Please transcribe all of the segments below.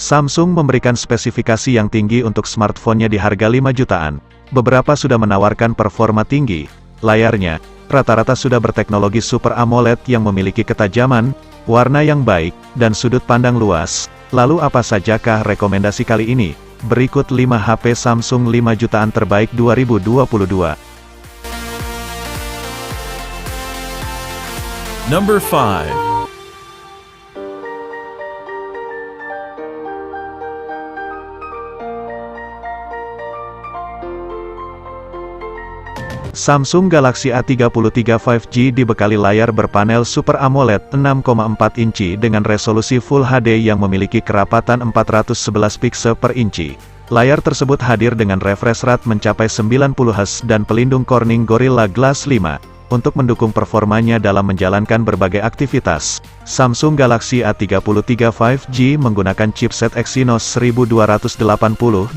Samsung memberikan spesifikasi yang tinggi untuk smartphone-nya di harga 5 jutaan. Beberapa sudah menawarkan performa tinggi. Layarnya, rata-rata sudah berteknologi Super AMOLED yang memiliki ketajaman, warna yang baik, dan sudut pandang luas. Lalu apa sajakah rekomendasi kali ini? Berikut 5 HP Samsung 5 jutaan terbaik 2022. Number 5. Samsung Galaxy A33 5G dibekali layar berpanel Super AMOLED 6,4 inci dengan resolusi Full HD yang memiliki kerapatan 411 piksel per inci. Layar tersebut hadir dengan refresh rate mencapai 90 Hz dan pelindung Corning Gorilla Glass 5. Untuk mendukung performanya dalam menjalankan berbagai aktivitas, Samsung Galaxy A33 5G menggunakan chipset Exynos 1280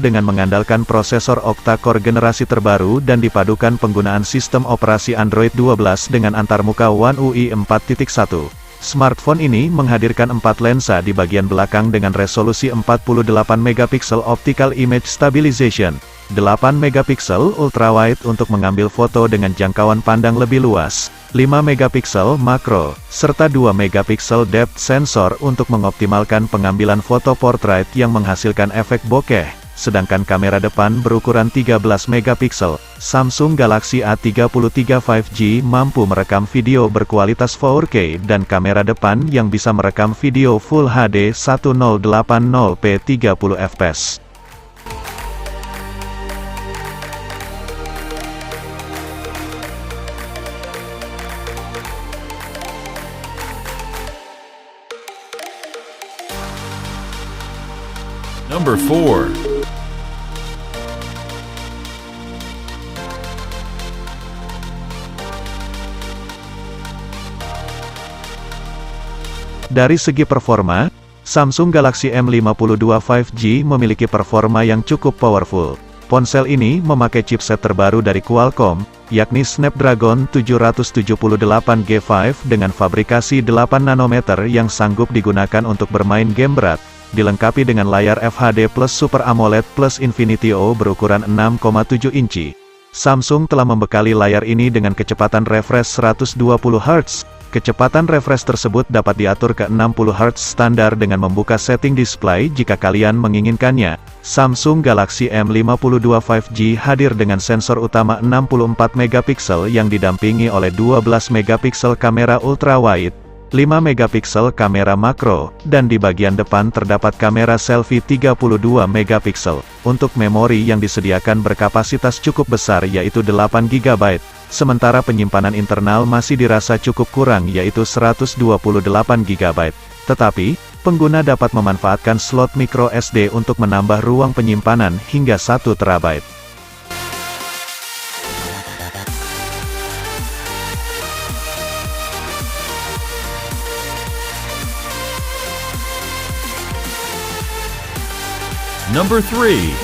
dengan mengandalkan prosesor octa-core generasi terbaru dan dipadukan penggunaan sistem operasi Android 12 dengan antarmuka One UI 4.1. Smartphone ini menghadirkan 4 lensa di bagian belakang dengan resolusi 48 megapiksel optical image stabilization, 8 megapiksel ultrawide untuk mengambil foto dengan jangkauan pandang lebih luas, 5 megapiksel makro, serta 2 megapiksel depth sensor untuk mengoptimalkan pengambilan foto portrait yang menghasilkan efek bokeh. Sedangkan kamera depan berukuran 13 megapiksel. Samsung Galaxy A33 5G mampu merekam video berkualitas 4K dan kamera depan yang bisa merekam video Full HD 1080p 30 fps. Number 4. Dari segi performa, Samsung Galaxy M52 5G memiliki performa yang cukup powerful. Ponsel ini memakai chipset terbaru dari Qualcomm, yakni Snapdragon 778G5 dengan fabrikasi 8 nanometer yang sanggup digunakan untuk bermain game berat. Dilengkapi dengan layar FHD Plus Super AMOLED Plus Infinity O berukuran 6,7 inci. Samsung telah membekali layar ini dengan kecepatan refresh 120 Hz. Kecepatan refresh tersebut dapat diatur ke 60 Hz standar dengan membuka setting display jika kalian menginginkannya. Samsung Galaxy M52 5G hadir dengan sensor utama 64 megapiksel yang didampingi oleh 12 megapiksel kamera ultrawide, 5 megapiksel kamera makro, dan di bagian depan terdapat kamera selfie 32 megapiksel. Untuk memori yang disediakan berkapasitas cukup besar yaitu 8 GB, sementara penyimpanan internal masih dirasa cukup kurang yaitu 128 GB. Tetapi, pengguna dapat memanfaatkan slot micro SD untuk menambah ruang penyimpanan hingga 1 TB. Number 3.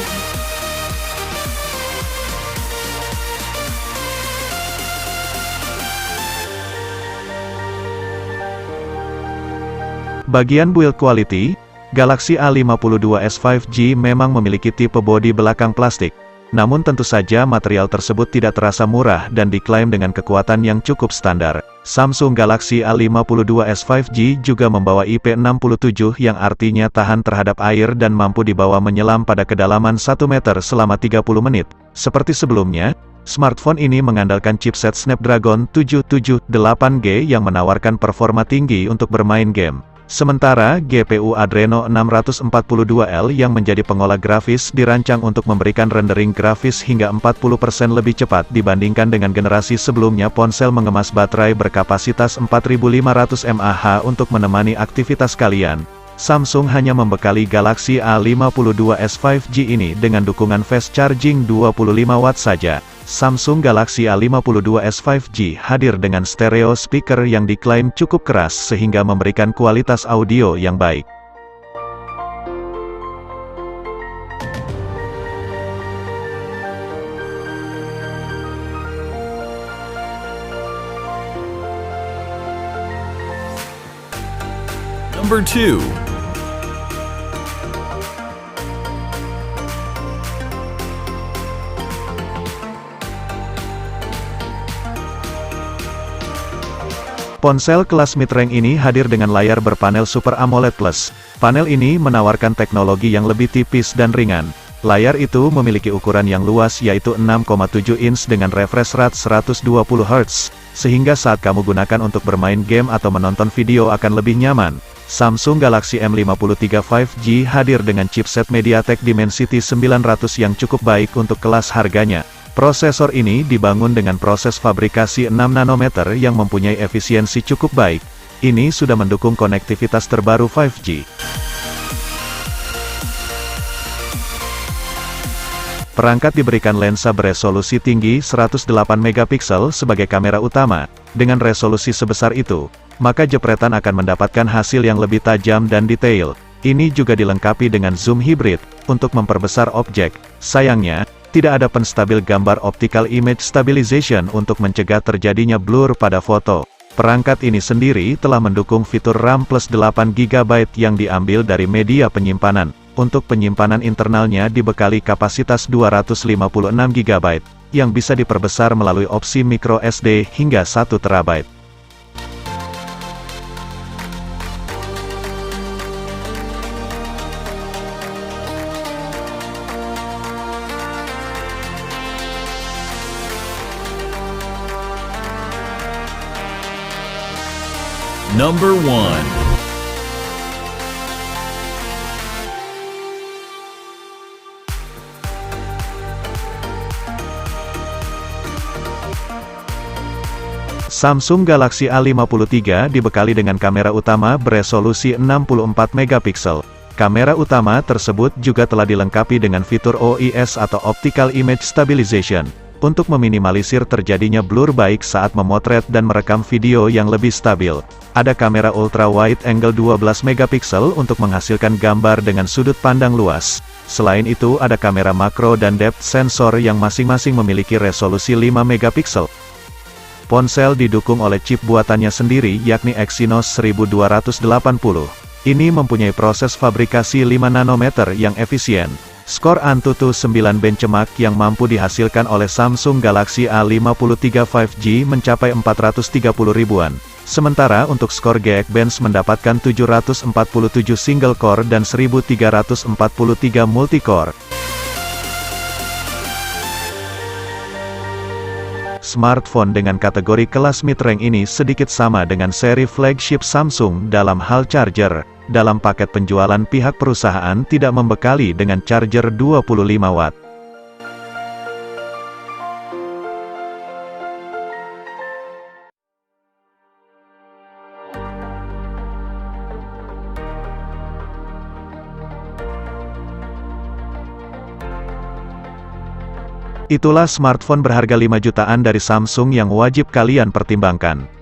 Bagian build quality, Galaxy A52s 5G memang memiliki tipe bodi belakang plastik. Namun tentu saja material tersebut tidak terasa murah dan diklaim dengan kekuatan yang cukup standar. Samsung Galaxy A52s 5G juga membawa IP67 yang artinya tahan terhadap air dan mampu dibawa menyelam pada kedalaman 1 meter selama 30 menit. Seperti sebelumnya, smartphone ini mengandalkan chipset Snapdragon 778G yang menawarkan performa tinggi untuk bermain game. Sementara GPU Adreno 642L yang menjadi pengolah grafis dirancang untuk memberikan rendering grafis hingga 40% lebih cepat dibandingkan dengan generasi sebelumnya. Ponsel mengemas baterai berkapasitas 4500 mAh untuk menemani aktivitas kalian. Samsung hanya membekali Galaxy A52s 5G ini dengan dukungan fast charging 25 watt saja. Samsung Galaxy A52s 5G hadir dengan stereo speaker yang diklaim cukup keras sehingga memberikan kualitas audio yang baik. Number 2. Ponsel kelas mid-range ini hadir dengan layar berpanel Super AMOLED Plus. Panel ini menawarkan teknologi yang lebih tipis dan ringan. Layar itu memiliki ukuran yang luas yaitu 6,7 inch dengan refresh rate 120 Hz, sehingga saat kamu gunakan untuk bermain game atau menonton video akan lebih nyaman. Samsung Galaxy M53 5G hadir dengan chipset MediaTek Dimensity 900 yang cukup baik untuk kelas harganya. Prosesor ini dibangun dengan proses fabrikasi 6 nanometer yang mempunyai efisiensi cukup baik. Ini sudah mendukung konektivitas terbaru 5G. Perangkat diberikan lensa beresolusi tinggi 108 megapiksel sebagai kamera utama. Dengan resolusi sebesar itu, maka jepretan akan mendapatkan hasil yang lebih tajam dan detail. Ini juga dilengkapi dengan zoom hybrid untuk memperbesar objek. Sayangnya, tidak ada penstabil gambar optical image stabilization untuk mencegah terjadinya blur pada foto. Perangkat ini sendiri telah mendukung fitur RAM plus 8 GB yang diambil dari media penyimpanan. Untuk penyimpanan internalnya dibekali kapasitas 256 GB, yang bisa diperbesar melalui opsi micro SD hingga 1 TB. Number 1. Samsung Galaxy A53 dibekali dengan kamera utama beresolusi 64 megapiksel. Kamera utama tersebut juga telah dilengkapi dengan fitur OIS atau Optical Image Stabilization, untuk meminimalisir terjadinya blur baik saat memotret dan merekam video yang lebih stabil. Ada kamera ultra wide angle 12 megapiksel untuk menghasilkan gambar dengan sudut pandang luas. Selain itu ada kamera makro dan depth sensor yang masing-masing memiliki resolusi 5 megapiksel. Ponsel didukung oleh chip buatannya sendiri yakni Exynos 1280. Ini mempunyai proses fabrikasi 5 nanometer yang efisien. Skor AnTuTu 9 benchmark yang mampu dihasilkan oleh Samsung Galaxy A53 5G mencapai 430 ribuan. Sementara untuk skor Geekbench mendapatkan 747 single core dan 1343 multicore. Smartphone dengan kategori kelas mid-range ini sedikit sama dengan seri flagship Samsung dalam hal charger. Dalam paket penjualan pihak perusahaan tidak membekali dengan charger 25 watt. Itulah smartphone berharga 5 jutaan dari Samsung yang wajib kalian pertimbangkan.